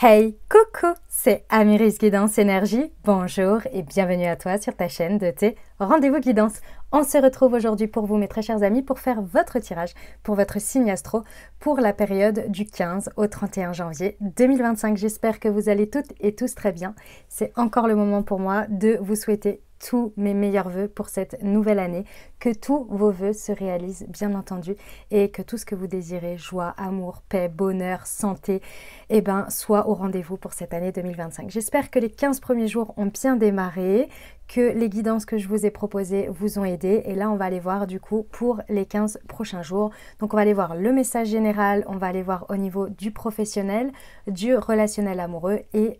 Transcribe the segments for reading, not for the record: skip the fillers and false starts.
Hey, coucou, c'est Amiris Guidance Énergie. Bonjour et bienvenue à toi sur ta chaîne de tes rendez-vous guidance. On se retrouve aujourd'hui pour vous, mes très chers amis, pour faire votre tirage pour votre signe astro pour la période du 15 au 31 janvier 2025. J'espère que vous allez toutes et tous très bien. C'est encore le moment pour moi de vous souhaiter tous mes meilleurs vœux pour cette nouvelle année, que tous vos vœux se réalisent bien entendu et que tout ce que vous désirez, joie, amour, paix, bonheur, santé, soit au rendez-vous pour cette année 2025. J'espère que les 15 premiers jours ont bien démarré, que les guidances que je vous ai proposées vous ont aidé. Et là, on va aller voir du coup pour les 15 prochains jours. Donc, on va aller voir le message général, on va aller voir au niveau du professionnel, du relationnel amoureux et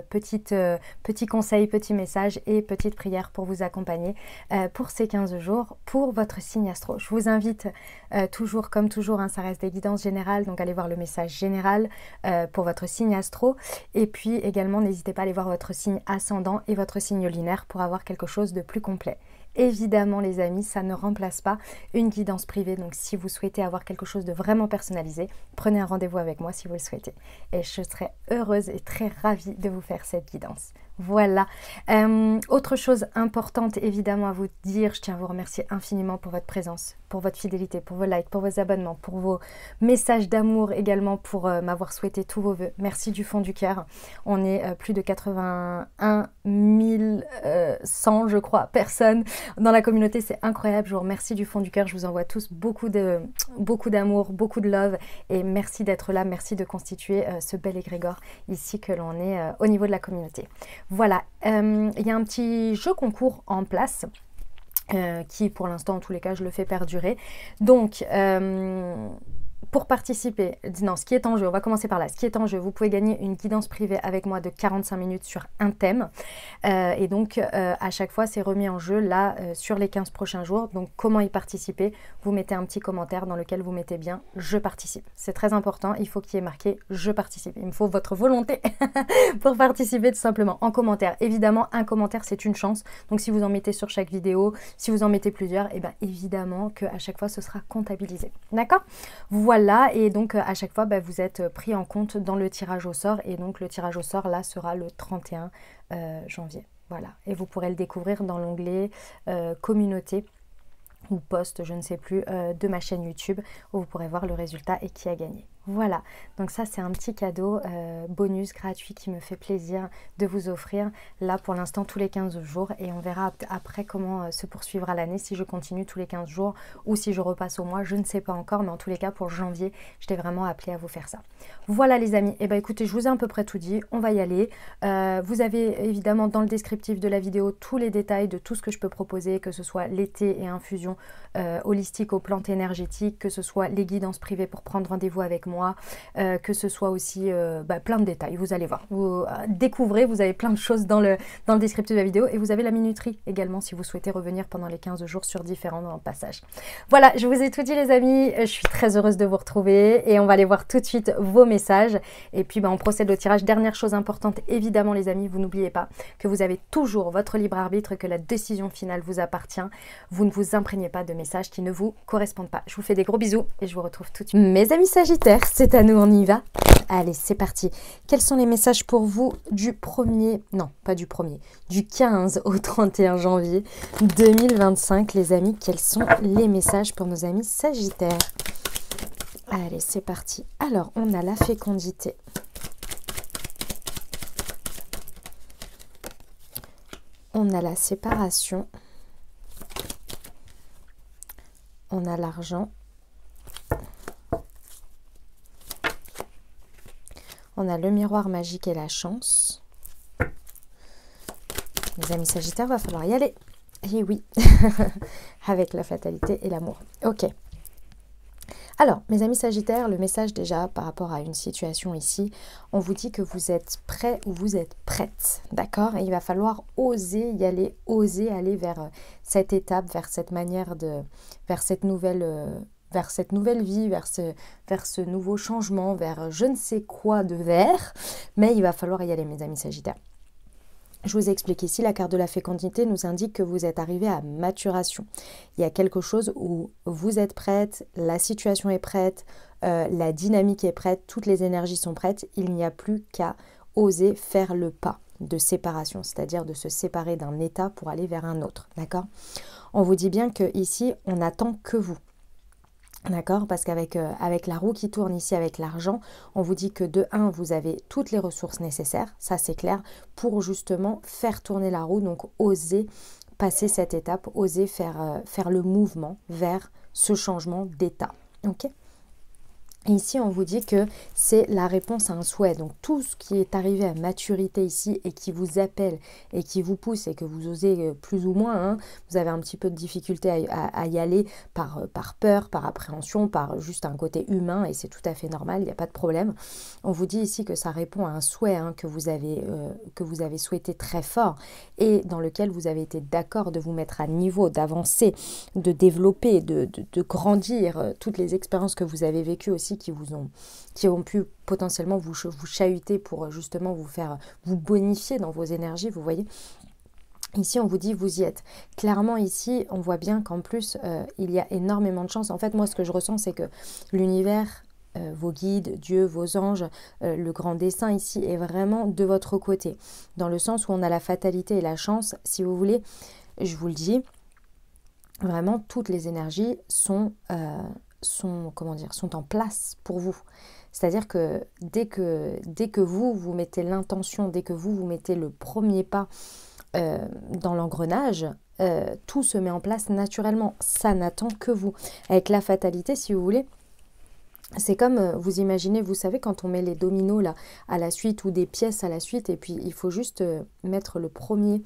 petits conseils, petits messages et petites prières pour vous accompagner pour ces 15 jours pour votre signe astro. Je vous invite toujours, comme toujours, ça reste des guidances générales, donc allez voir le message général pour votre signe astro. Et puis également, n'hésitez pas à aller voir votre signe ascendant et votre signe lunaire pour avoir quelque chose de plus complet. Évidemment les amis, ça ne remplace pas une guidance privée, donc si vous souhaitez avoir quelque chose de vraiment personnalisé, prenez un rendez-vous avec moi si vous le souhaitez. Et je serai heureuse et très ravie de vous faire cette guidance. Voilà. Autre chose importante évidemment à vous dire, je tiens à vous remercier infiniment pour votre présence, pour votre fidélité, pour vos likes, pour vos abonnements, pour vos messages d'amour également, pour m'avoir souhaité tous vos vœux. Merci du fond du cœur. On est plus de 81 100 je crois personnes dans la communauté, c'est incroyable. Je vous remercie du fond du cœur. Je vous envoie tous beaucoup d'amour, beaucoup de love et merci d'être là, merci de constituer ce bel égrégore ici que l'on est au niveau de la communauté. Voilà, il y a un petit jeu concours en place qui pour l'instant en tous les cas je le fais perdurer. Donc pour participer, non, ce qui est en jeu, on va commencer par là. Ce qui est en jeu, vous pouvez gagner une guidance privée avec moi de 45 minutes sur un thème. Et donc, à chaque fois, c'est remis en jeu là sur les 15 prochains jours. Donc, comment y participer? Vous mettez un petit commentaire dans lequel vous mettez bien « Je participe ». C'est très important, il faut qu'il y ait marqué « Je participe ». Il me faut votre volonté pour participer tout simplement en commentaire. Évidemment, un commentaire, c'est une chance. Donc, si vous en mettez sur chaque vidéo, si vous en mettez plusieurs, et bien évidemment qu'à chaque fois, ce sera comptabilisé. D'accord? Voilà, et donc à chaque fois, vous êtes pris en compte dans le tirage au sort. Et donc le tirage au sort, là, sera le 31 janvier. Voilà, et vous pourrez le découvrir dans l'onglet communauté ou post, je ne sais plus, de ma chaîne YouTube où vous pourrez voir le résultat et qui a gagné. Voilà, donc ça c'est un petit cadeau bonus gratuit qui me fait plaisir de vous offrir là pour l'instant tous les 15 jours et on verra après comment se poursuivra l'année, si je continue tous les 15 jours ou si je repasse au mois, je ne sais pas encore, mais en tous les cas pour janvier, j'étais vraiment appelée à vous faire ça. Voilà les amis, et écoutez, je vous ai à peu près tout dit, on va y aller. Vous avez évidemment dans le descriptif de la vidéo tous les détails de tout ce que je peux proposer, que ce soit les thés et infusions holistiques aux plantes énergétiques, que ce soit les guidances privées pour prendre rendez-vous avec moi, que ce soit aussi plein de détails, vous allez voir, vous découvrez, vous avez plein de choses dans le descriptif de la vidéo et vous avez la minuterie également si vous souhaitez revenir pendant les 15 jours sur différents passages. Voilà, je vous ai tout dit les amis, je suis très heureuse de vous retrouver et on va aller voir tout de suite vos messages et puis on procède au tirage. Dernière chose importante, évidemment les amis, vous n'oubliez pas que vous avez toujours votre libre arbitre, que la décision finale vous appartient, vous ne vous imprégnez pas de messages qui ne vous correspondent pas. Je vous fais des gros bisous et je vous retrouve tout de suite. Mes amis Sagittaires, c'est à nous, on y va. Allez, c'est parti. Quels sont les messages pour vous du 1er, non, pas du 1er, du 15 au 31 janvier 2025, les amis? Quels sont les messages pour nos amis Sagittaires? Allez, c'est parti. Alors, on a la fécondité. On a la séparation. On a l'argent. On a le miroir magique et la chance. Les amis Sagittaires, va falloir y aller. Et oui, avec la fatalité et l'amour. Ok. Alors, mes amis Sagittaires, le message déjà par rapport à une situation ici, on vous dit que vous êtes prêt ou vous êtes prête, d'accord? Et il va falloir oser y aller, oser aller vers cette étape, vers cette manière de, vers cette nouvelle vie, vers ce nouveau changement, vers je ne sais quoi de vert, mais il va falloir y aller mes amis Sagittaires. Je vous explique ici, la carte de la fécondité nous indique que vous êtes arrivé à maturation. Il y a quelque chose où vous êtes prête, la situation est prête, la dynamique est prête, toutes les énergies sont prêtes. Il n'y a plus qu'à oser faire le pas de séparation, c'est-à-dire de se séparer d'un état pour aller vers un autre, d'accord? On vous dit bien que ici, on n'attend que vous. D'accord, parce qu'avec avec la roue qui tourne ici, avec l'argent, on vous dit que de 1, vous avez toutes les ressources nécessaires, ça c'est clair, pour justement faire tourner la roue, donc oser passer cette étape, oser faire le mouvement vers ce changement d'état. Ok ? Ici, on vous dit que c'est la réponse à un souhait. Donc, tout ce qui est arrivé à maturité ici et qui vous appelle et qui vous pousse et que vous osez plus ou moins, hein, vous avez un petit peu de difficulté à y aller par peur, par appréhension, par juste un côté humain et c'est tout à fait normal, il n'y a pas de problème. On vous dit ici que ça répond à un souhait que vous avez souhaité très fort et dans lequel vous avez été d'accord de vous mettre à niveau, d'avancer, de développer, de grandir toutes les expériences que vous avez vécues aussi qui ont pu potentiellement vous chahuter pour justement vous bonifier dans vos énergies, vous voyez. Ici, on vous dit, vous y êtes. Clairement, ici, on voit bien qu'en plus, il y a énormément de chance. En fait, moi, ce que je ressens, c'est que l'univers, vos guides, Dieu, vos anges, le grand dessein ici est vraiment de votre côté. Dans le sens où on a la fatalité et la chance, si vous voulez, je vous le dis, vraiment, toutes les énergies sont en place pour vous. C'est-à-dire que dès que vous mettez l'intention, dès que vous mettez le premier pas dans l'engrenage, tout se met en place naturellement. Ça n'attend que vous. Avec la fatalité, si vous voulez, c'est comme, vous imaginez, vous savez, quand on met les dominos là, à la suite ou des pièces à la suite, et puis il faut juste mettre le premier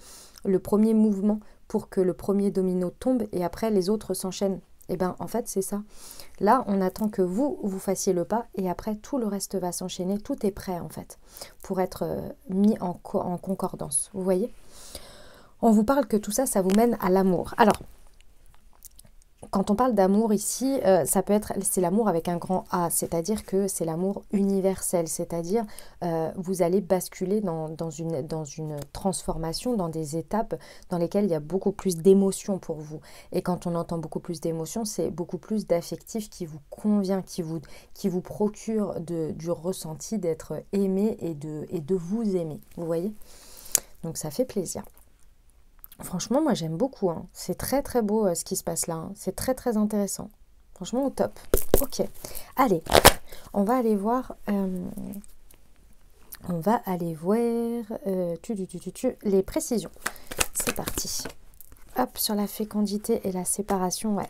mouvement pour que le premier domino tombe, et après les autres s'enchaînent. Et bien, en fait, c'est ça. Là, on attend que vous fassiez le pas et après, tout le reste va s'enchaîner. Tout est prêt, en fait, pour être mis en concordance. Vous voyez ? On vous parle que tout ça, ça vous mène à l'amour. Alors, quand on parle d'amour ici, c'est l'amour avec un grand A, c'est-à-dire que c'est l'amour universel, c'est-à-dire vous allez basculer dans une transformation, dans des étapes dans lesquelles il y a beaucoup plus d'émotions pour vous. Et quand on entend beaucoup plus d'émotions, c'est beaucoup plus d'affectif qui vous convient, qui vous procure du ressenti d'être aimé et de vous aimer, vous voyez ? Donc ça fait plaisir. Franchement, moi j'aime beaucoup, hein. C'est très très beau ce qui se passe là, hein. C'est très très intéressant. Franchement, au top. Ok, allez, on va aller voir, les précisions. C'est parti. Hop, sur la fécondité et la séparation, ouais.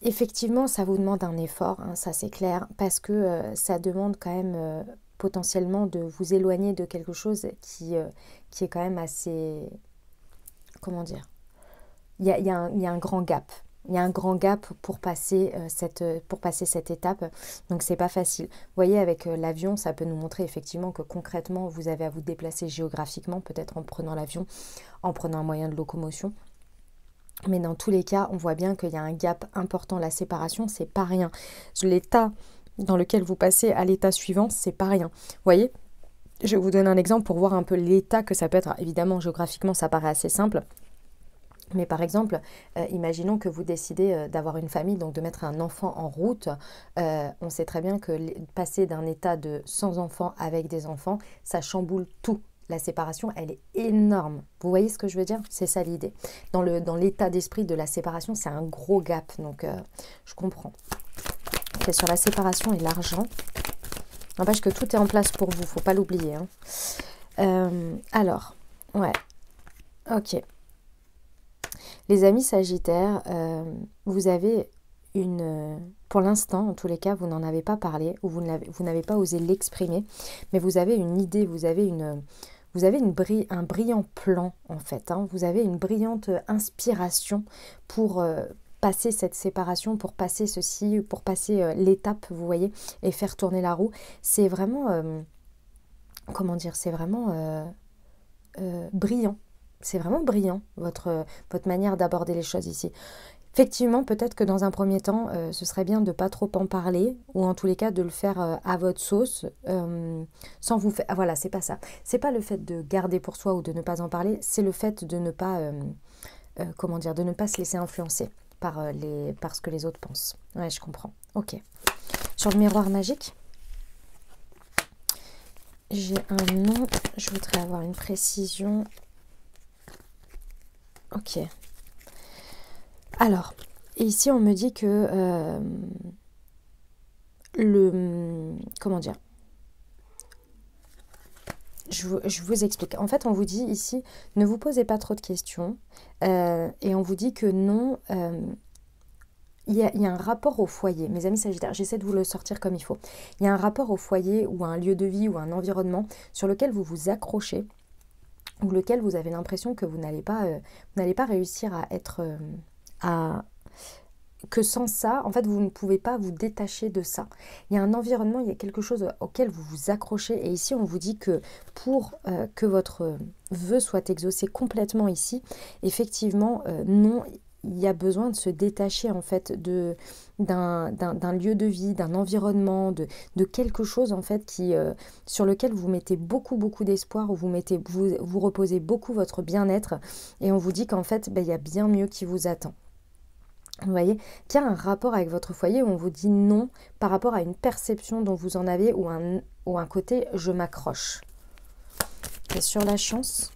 Effectivement, ça vous demande un effort, hein, ça c'est clair, parce que ça demande quand même potentiellement de vous éloigner de quelque chose qui est quand même assez... Comment dire, il y a un grand gap. Il y a un grand gap pour passer cette étape. Donc, c'est pas facile. Vous voyez, avec l'avion, ça peut nous montrer effectivement que concrètement, vous avez à vous déplacer géographiquement, peut-être en prenant l'avion, en prenant un moyen de locomotion. Mais dans tous les cas, on voit bien qu'il y a un gap important. La séparation, c'est pas rien. L'état dans lequel vous passez à l'état suivant, c'est pas rien. Vous voyez ? Je vais vous donner un exemple pour voir un peu l'état que ça peut être. Alors, évidemment, géographiquement, ça paraît assez simple. Mais par exemple, imaginons que vous décidez d'avoir une famille, donc de mettre un enfant en route. On sait très bien que passer d'un état de sans enfants avec des enfants, ça chamboule tout. La séparation, elle est énorme. Vous voyez ce que je veux dire ? C'est ça l'idée. Dans l'état d'esprit de la séparation, c'est un gros gap. Donc, je comprends. Okay, sur la séparation et l'argent... N'empêche que tout est en place pour vous, faut pas l'oublier. Hein. Alors, ouais, ok. Les amis Sagittaires, vous avez pour l'instant, en tous les cas, vous n'en avez pas parlé ou vous n'avez pas osé l'exprimer, mais vous avez une idée, vous avez un brillant plan en fait. Hein. Vous avez une brillante inspiration pour passer cette séparation, pour passer ceci, pour passer l'étape, vous voyez, et faire tourner la roue. C'est vraiment, c'est vraiment brillant. C'est vraiment brillant, votre manière d'aborder les choses ici. Effectivement, peut-être que dans un premier temps, ce serait bien de ne pas trop en parler, ou en tous les cas de le faire à votre sauce, sans vous faire... Ah, voilà, c'est pas ça. C'est pas le fait de garder pour soi ou de ne pas en parler, c'est le fait de ne pas, comment dire, de ne pas se laisser influencer par ce que les autres pensent. Ouais, je comprends. Ok. Sur le miroir magique, j'ai un nom, je voudrais avoir une précision. Ok. Alors, ici on me dit que comment dire, je vous explique. En fait, on vous dit ici, ne vous posez pas trop de questions, et on vous dit que non, il y a un rapport au foyer. Mes amis Sagittaires, j'essaie de vous le sortir comme il faut. Il y a un rapport au foyer ou à un lieu de vie ou à un environnement sur lequel vous vous accrochez, ou lequel vous avez l'impression que vous n'allez pas réussir à être... que sans ça, en fait, vous ne pouvez pas vous détacher de ça. Il y a un environnement, il y a quelque chose auquel vous vous accrochez. Et ici, on vous dit que pour que votre vœu soit exaucé complètement ici, effectivement, non, il y a besoin de se détacher en fait d'un lieu de vie, d'un environnement, de quelque chose en fait sur lequel vous mettez beaucoup d'espoir, où vous reposez beaucoup votre bien-être. Et on vous dit qu'en fait, il y a bien mieux qui vous attend. Vous voyez, qu'il y a un rapport avec votre foyer où on vous dit non par rapport à une perception dont vous en avez ou un côté je m'accroche. Et sur la chance,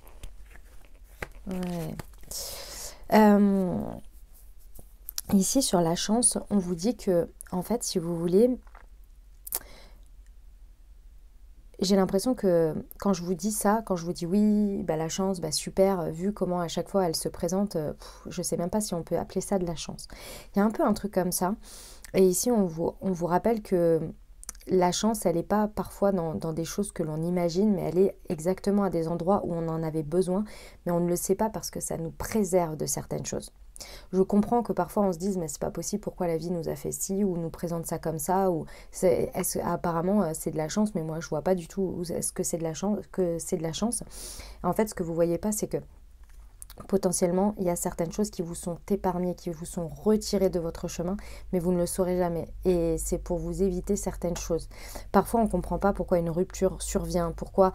ouais. Ici sur la chance, on vous dit que en fait, si vous voulez, j'ai l'impression que quand je vous dis ça, quand je vous dis oui, la chance, super, vu comment à chaque fois elle se présente, je ne sais même pas si on peut appeler ça de la chance. Il y a un peu un truc comme ça. Et ici, on vous rappelle que la chance, elle n'est pas parfois dans des choses que l'on imagine, mais elle est exactement à des endroits où on en avait besoin, mais on ne le sait pas parce que ça nous préserve de certaines choses. Je comprends que parfois on se dise mais c'est pas possible, pourquoi la vie nous a fait ci ou nous présente ça comme ça, ou apparemment c'est de la chance, mais moi je vois pas du tout est-ce que c'est de la chance, En fait, ce que vous voyez pas, c'est que potentiellement, il y a certaines choses qui vous sont épargnées, qui vous sont retirées de votre chemin, mais vous ne le saurez jamais. Et c'est pour vous éviter certaines choses. Parfois, on ne comprend pas pourquoi une rupture survient, pourquoi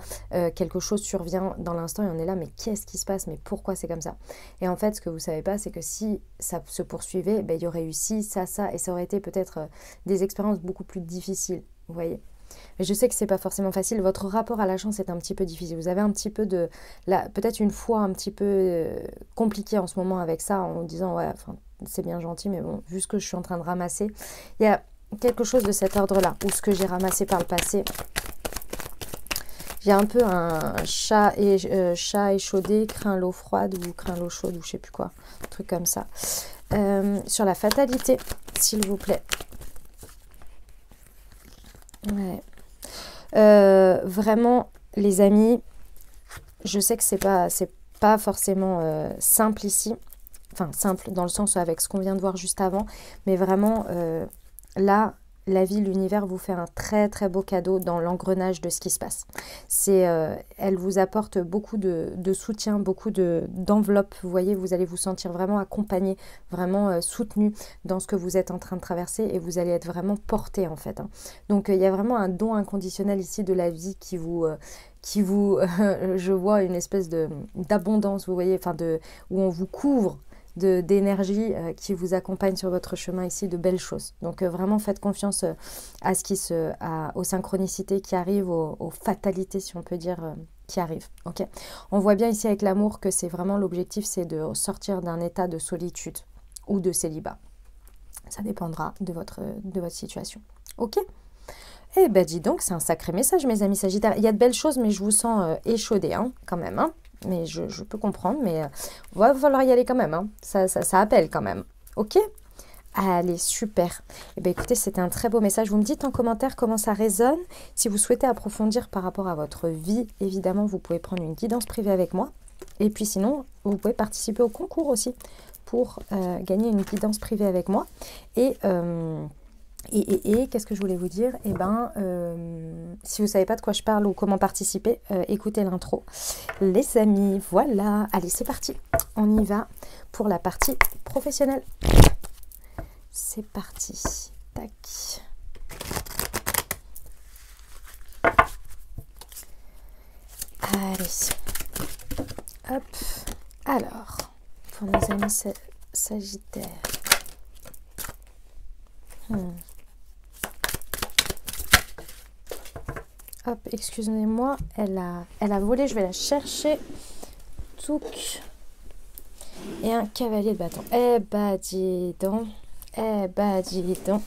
quelque chose survient dans l'instant et on est là, mais qu'est-ce qui se passe, mais pourquoi c'est comme ça? Et en fait, ce que vous ne savez pas, c'est que si ça se poursuivait, il y aurait eu ci, ça, et ça aurait été peut-être des expériences beaucoup plus difficiles, vous voyez. Mais je sais que c'est pas forcément facile. Votre rapport à la chance est un petit peu difficile. Vous avez un petit peu peut-être une foi un petit peu compliquée en ce moment avec ça, en disant ouais, enfin, c'est bien gentil, mais bon, vu ce que je suis en train de ramasser, il y a quelque chose de cet ordre-là, ou ce que j'ai ramassé par le passé. J'ai un peu un chat échaudé, craint l'eau froide ou craint l'eau chaude ou je sais plus quoi, un truc comme ça. Sur la fatalité, s'il vous plaît. Ouais. Vraiment, les amis, je sais que c'est pas forcément simple ici. Enfin, simple dans le sens avec ce qu'on vient de voir juste avant. Mais vraiment, là, la vie, l'univers vous fait un très très beau cadeau dans l'engrenage de ce qui se passe. Elle vous apporte beaucoup de soutien, beaucoup d'enveloppe. Vous voyez, vous allez vous sentir vraiment accompagné, vraiment soutenu dans ce que vous êtes en train de traverser et vous allez être vraiment porté en fait. Donc, il y a vraiment un don inconditionnel ici de la vie qui vous je vois une espèce d'abondance, vous voyez, enfin où on vous couvre d'énergie qui vous accompagne sur votre chemin ici, de belles choses. Donc vraiment faites confiance aux synchronicités qui arrivent, aux fatalités si on peut dire qui arrivent. Ok. On voit bien ici avec l'amour que c'est vraiment l'objectif, c'est de sortir d'un état de solitude ou de célibat. Ça dépendra de votre situation. Ok. Eh ben dis donc, c'est un sacré message mes amis Sagittaires. Il y a de belles choses mais je vous sens échaudé quand même. Mais je peux comprendre, mais va falloir y aller quand même. Ça appelle quand même. Ok? Allez, super. Eh bien, écoutez, c'était un très beau message. Vous me dites en commentaire comment ça résonne. Si vous souhaitez approfondir par rapport à votre vie, évidemment, vous pouvez prendre une guidance privée avec moi. Et puis sinon, vous pouvez participer au concours aussi pour gagner une guidance privée avec moi. Et qu'est-ce que je voulais vous dire? Eh ben, si vous ne savez pas de quoi je parle ou comment participer, écoutez l'intro. Les amis, voilà. Allez, c'est parti. on y va pour la partie professionnelle. C'est parti. Tac. Allez. Hop. Alors, pour nos amis Sagittaires. Hop, excusez-moi, elle a volé, je vais la chercher. Touc. Et un cavalier de bâton. Eh bah dis donc.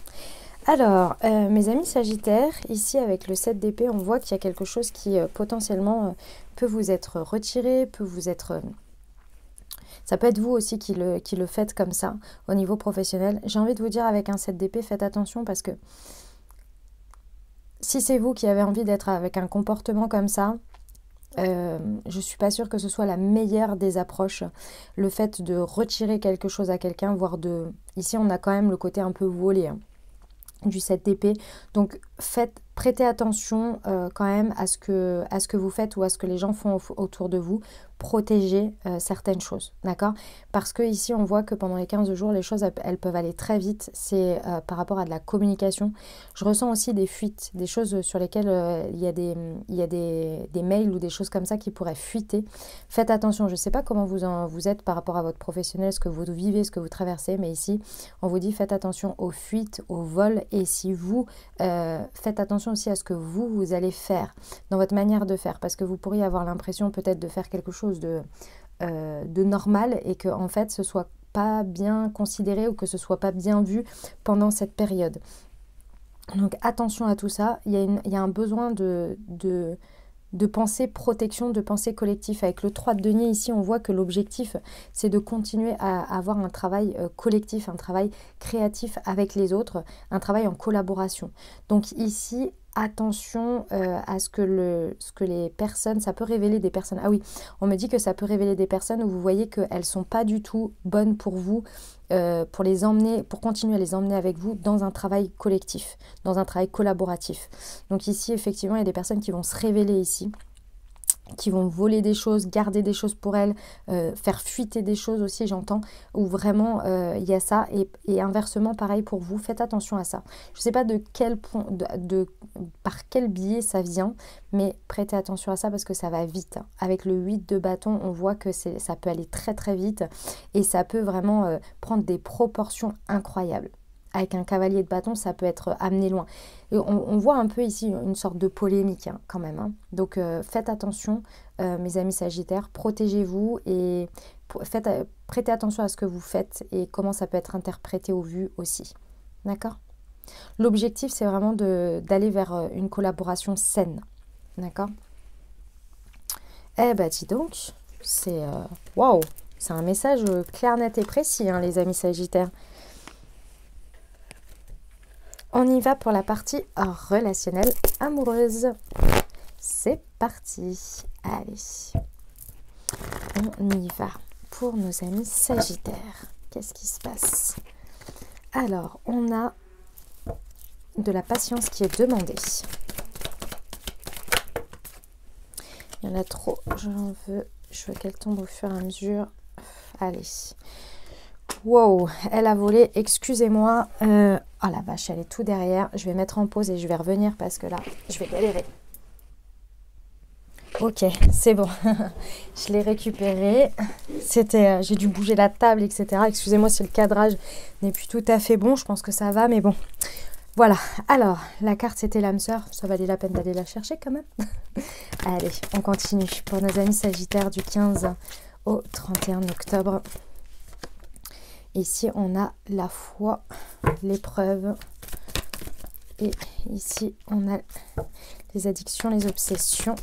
Alors, mes amis Sagittaires, ici avec le 7 d'épée, on voit qu'il y a quelque chose qui potentiellement peut vous être retiré, peut vous être... ça peut être vous aussi qui le faites comme ça au niveau professionnel. J'ai envie de vous dire avec un 7 d'épée, faites attention parce que si c'est vous qui avez envie d'être avec un comportement comme ça, je suis pas sûre que ce soit la meilleure des approches. Le fait de retirer quelque chose à quelqu'un, voire de... Ici, on a quand même le côté un peu volé hein, du 7 d'épée. Donc, prêtez attention quand même à ce que vous faites ou à ce que les gens font autour de vous. Protégez certaines choses, d'accord? Parce que ici, on voit que pendant les 15 jours, les choses, elles peuvent aller très vite. C'est par rapport à de la communication. Je ressens aussi des fuites, des choses sur lesquelles il y a des mails ou des choses comme ça qui pourraient fuiter. Faites attention, je ne sais pas comment vous êtes par rapport à votre professionnel, ce que vous vivez, ce que vous traversez, mais ici, on vous dit faites attention aux fuites, aux vols, et si vous faites attention aussi à ce que vous allez faire dans votre manière de faire, parce que vous pourriez avoir l'impression peut-être de faire quelque chose de normal et que en fait ce soit pas bien considéré ou que ce soit pas bien vu pendant cette période. Donc attention à tout ça, il y a un besoin de penser protection, de penser collectif. Avec le 3 de denier ici, on voit que l'objectif c'est de continuer à avoir un travail collectif, un travail créatif avec les autres, un travail en collaboration. Donc ici, attention à ce que les personnes, ça peut révéler des personnes, ah oui, on me dit que ça peut révéler des personnes où vous voyez qu'elles ne sont pas du tout bonnes pour vous, pour continuer à les emmener avec vous dans un travail collectif, dans un travail collaboratif. Donc ici, effectivement, il y a des personnes qui vont se révéler ici, qui vont voler des choses, garder des choses pour elles, faire fuiter des choses aussi, j'entends, où vraiment il y a ça, et inversement, pareil pour vous, faites attention à ça. Je ne sais pas de quel point, par quel biais ça vient, mais prêtez attention à ça parce que ça va vite. Avec le 8 de bâton, on voit que ça peut aller très très vite, et ça peut vraiment prendre des proportions incroyables. Avec un cavalier de bâton, ça peut être amené loin. Et on voit un peu ici une sorte de polémique hein, quand même. Hein. Donc faites attention, mes amis Sagittaires, protégez-vous et prêtez attention à ce que vous faites et comment ça peut être interprété au vu aussi. D'accord? L'objectif, c'est vraiment d'aller vers une collaboration saine. D'accord? Eh ben dis donc, c'est waouh, c'est un message clair, net et précis, hein, les amis Sagittaires. On y va pour la partie relationnelle amoureuse. C'est parti. Allez. On y va pour nos amis Sagittaires. Qu'est-ce qui se passe? Alors, on a de la patience qui est demandée. Il y en a trop. Je veux qu'elle tombe au fur et à mesure. Allez. Wow, elle a volé, excusez-moi. Oh la vache, elle est tout derrière. Je vais mettre en pause et je vais revenir parce que là, je vais galérer. Ok, c'est bon. Je l'ai récupéré. J'ai dû bouger la table, etc. Excusez-moi si le cadrage n'est plus tout à fait bon. Je pense que ça va, mais bon. Voilà. Alors, la carte, c'était l'âme sœur. Ça valait la peine d'aller la chercher quand même. Allez, on continue. Pour nos amis Sagittaires du 15 au 31 octobre. Ici, on a la foi, l'épreuve. Et ici, on a les addictions, les obsessions.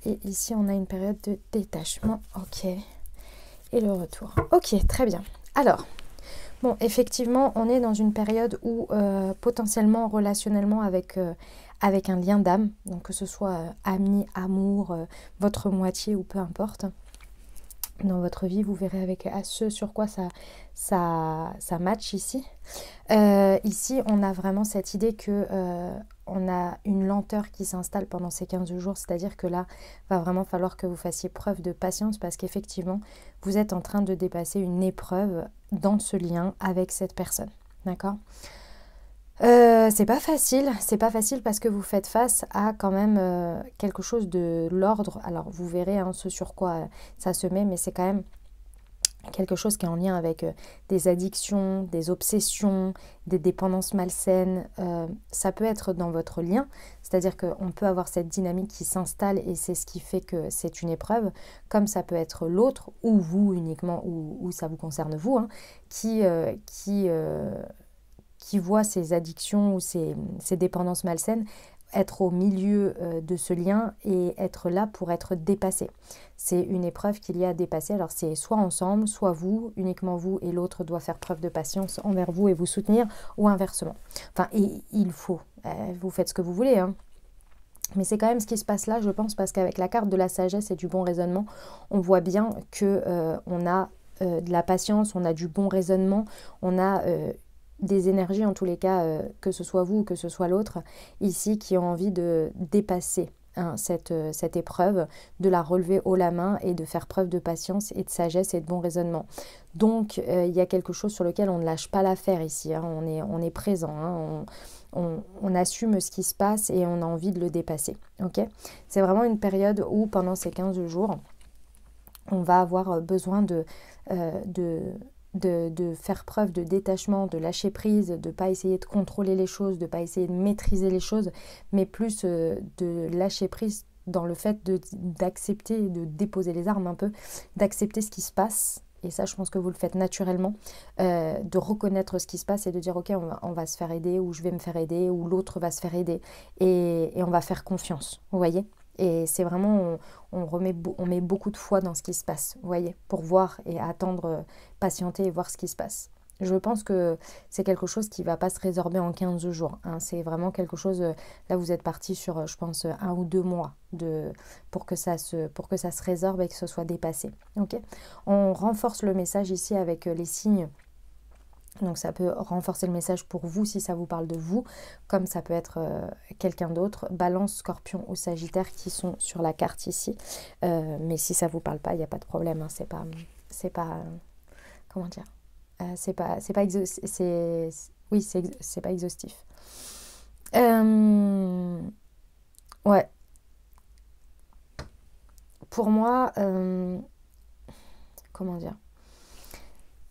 Et ici, on a une période de détachement. Ok. Et le retour. Ok, très bien. Alors, bon, effectivement, on est dans une période où potentiellement, relationnellement, avec un lien d'âme, donc que ce soit ami, amour, votre moitié ou peu importe, dans votre vie. Vous verrez avec ce sur quoi ça match ici. Ici, on a vraiment cette idée que on a une lenteur qui s'installe pendant ces 15 jours, c'est-à-dire que là, va vraiment falloir que vous fassiez preuve de patience parce qu'effectivement, vous êtes en train de dépasser une épreuve dans ce lien avec cette personne. D'accord ? C'est pas facile parce que vous faites face à quand même quelque chose de l'ordre. Alors vous verrez ce sur quoi ça se met, mais c'est quand même quelque chose qui est en lien avec des addictions, des obsessions, des dépendances malsaines. Ça peut être dans votre lien, c'est-à-dire qu'on peut avoir cette dynamique qui s'installe et c'est ce qui fait que c'est une épreuve, comme ça peut être l'autre ou vous uniquement, ou ça vous concerne vous, qui voit ces addictions ou ces dépendances malsaines être au milieu de ce lien et être là pour être dépassé. C'est une épreuve qu'il y a à dépasser. Alors c'est soit ensemble, soit vous, uniquement vous, et l'autre doit faire preuve de patience envers vous et vous soutenir, ou inversement. Enfin, il faut. Vous faites ce que vous voulez, hein. Mais c'est quand même ce qui se passe là, je pense, parce qu'avec la carte de la sagesse et du bon raisonnement, on voit bien que on a de la patience, on a du bon raisonnement, on a des énergies en tous les cas, que ce soit vous ou que ce soit l'autre, ici, qui ont envie de dépasser cette épreuve, de la relever haut la main et de faire preuve de patience et de sagesse et de bon raisonnement. Donc, il y a quelque chose sur lequel on ne lâche pas l'affaire ici, hein, on est présent, hein, on assume ce qui se passe et on a envie de le dépasser. Okay ? C'est vraiment une période où, pendant ces 15 jours, on va avoir besoin de faire preuve de détachement, de lâcher prise, de ne pas essayer de contrôler les choses, de ne pas essayer de maîtriser les choses, mais plus de lâcher prise dans le fait d'accepter, de déposer les armes un peu, d'accepter ce qui se passe. Et ça, je pense que vous le faites naturellement, de reconnaître ce qui se passe et de dire ok, on va se faire aider, ou je vais me faire aider, ou l'autre va se faire aider, et on va faire confiance, vous voyez ? Et c'est vraiment, on met beaucoup de foi dans ce qui se passe, vous voyez, pour voir et attendre, patienter et voir ce qui se passe. Je pense que c'est quelque chose qui ne va pas se résorber en 15 jours. Hein. C'est vraiment quelque chose, là vous êtes parti sur, je pense, 1 ou 2 mois pour que ça se résorbe et que ce soit dépassé. Okay ? On renforce le message ici avec les signes. Donc ça peut renforcer le message pour vous si ça vous parle de vous, comme ça peut être quelqu'un d'autre, Balance, Scorpion ou Sagittaire qui sont sur la carte ici. Mais si ça vous parle pas, il n'y a pas de problème, hein, c'est pas comment dire, c'est pas exhaustif. Ouais. Pour moi, comment dire,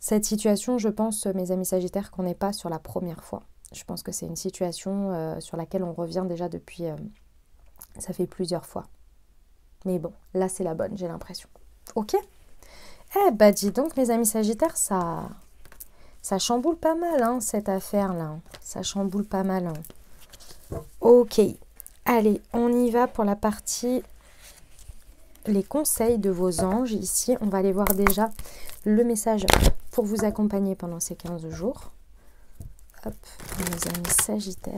cette situation, je pense, mes amis Sagittaires, qu'on n'est pas sur la première fois. Je pense que c'est une situation sur laquelle on revient déjà depuis... ça fait plusieurs fois. Mais bon, là c'est la bonne, j'ai l'impression. Ok ? Eh bah dis donc, mes amis Sagittaires, ça chamboule pas mal, hein, cette affaire-là. Ça chamboule pas mal. Hein. Ok. Allez, on y va pour la partie... les conseils de vos anges. Ici, on va aller voir déjà le message pour vous accompagner pendant ces 15 jours. Hop, mes amis Sagittaires.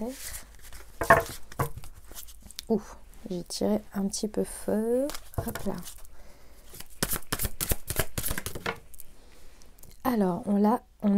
Ouh, j'ai tiré un petit peu fort. Hop là. Alors, on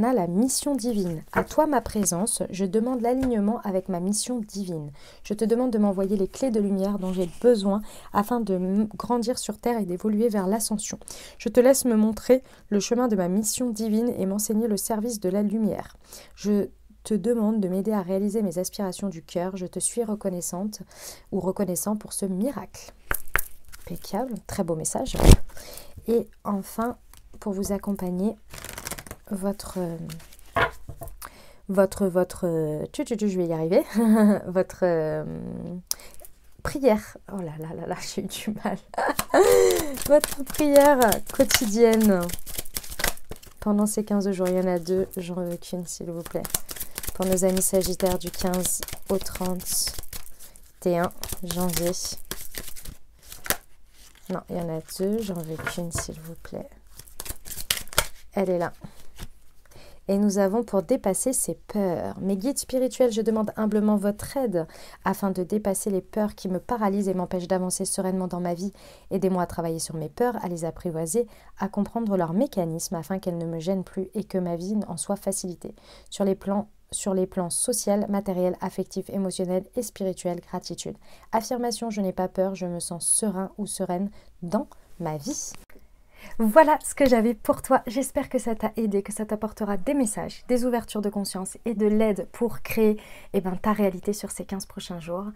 a la mission divine. À toi ma présence, je demande l'alignement avec ma mission divine. Je te demande de m'envoyer les clés de lumière dont j'ai besoin afin de grandir sur terre et d'évoluer vers l'ascension. Je te laisse me montrer le chemin de ma mission divine et m'enseigner le service de la lumière. Je te demande de m'aider à réaliser mes aspirations du cœur. Je te suis reconnaissante ou reconnaissant pour ce miracle. Impeccable, très beau message. Et enfin, pour vous accompagner, votre je vais y arriver, votre prière, oh là là là là, j'ai eu du mal, votre prière quotidienne pendant ces 15 jours, il y en a 2, j'en veux qu'une s'il vous plaît, pour nos amis Sagittaires du 15 au 31 janvier, non, il y en a 2, j'en veux qu'une s'il vous plaît, elle est là. Et nous avons pour dépasser ses peurs. Mes guides spirituels, je demande humblement votre aide afin de dépasser les peurs qui me paralysent et m'empêchent d'avancer sereinement dans ma vie. Aidez-moi à travailler sur mes peurs, à les apprivoiser, à comprendre leurs mécanismes afin qu'elles ne me gênent plus et que ma vie en soit facilitée. Sur les plans social, matériel, affectif, émotionnel et spirituel, gratitude. Affirmation, je n'ai pas peur, je me sens serein ou sereine dans ma vie. Voilà ce que j'avais pour toi. J'espère que ça t'a aidé, que ça t'apportera des messages, des ouvertures de conscience et de l'aide pour créer ta réalité sur ces 15 prochains jours.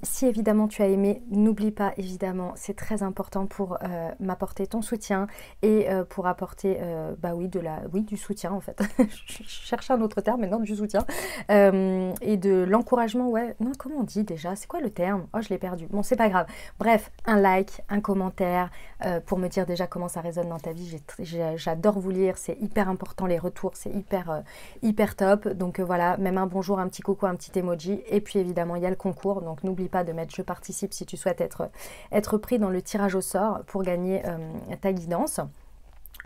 Si évidemment tu as aimé, n'oublie pas évidemment, c'est très important pour m'apporter ton soutien et pour apporter du soutien en fait. Je cherchais un autre terme, mais non, du soutien. Et de l'encouragement, ouais. Non, comment on dit déjà? C'est quoi le terme? Oh, je l'ai perdu. Bon, c'est pas grave. Bref, un like, un commentaire pour me dire déjà comment ça résonne dans ta vie. J'adore vous lire, c'est hyper important, les retours, c'est hyper top. Donc voilà, même un bonjour, un petit coucou, un petit emoji. Et puis évidemment, il y a le concours, donc n'oublie pas de mettre je participe si tu souhaites être pris dans le tirage au sort pour gagner ta guidance.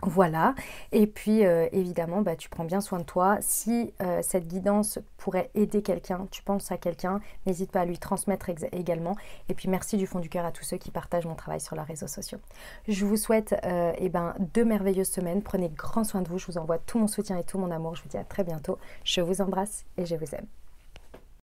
Voilà, et puis évidemment, tu prends bien soin de toi. Si cette guidance pourrait aider quelqu'un, tu penses à quelqu'un, n'hésite pas à lui transmettre également. Et puis merci du fond du cœur à tous ceux qui partagent mon travail sur les réseaux sociaux. Je vous souhaite 2 merveilleuses semaines. Prenez grand soin de vous, je vous envoie tout mon soutien et tout mon amour. Je vous dis à très bientôt. Je vous embrasse et je vous aime.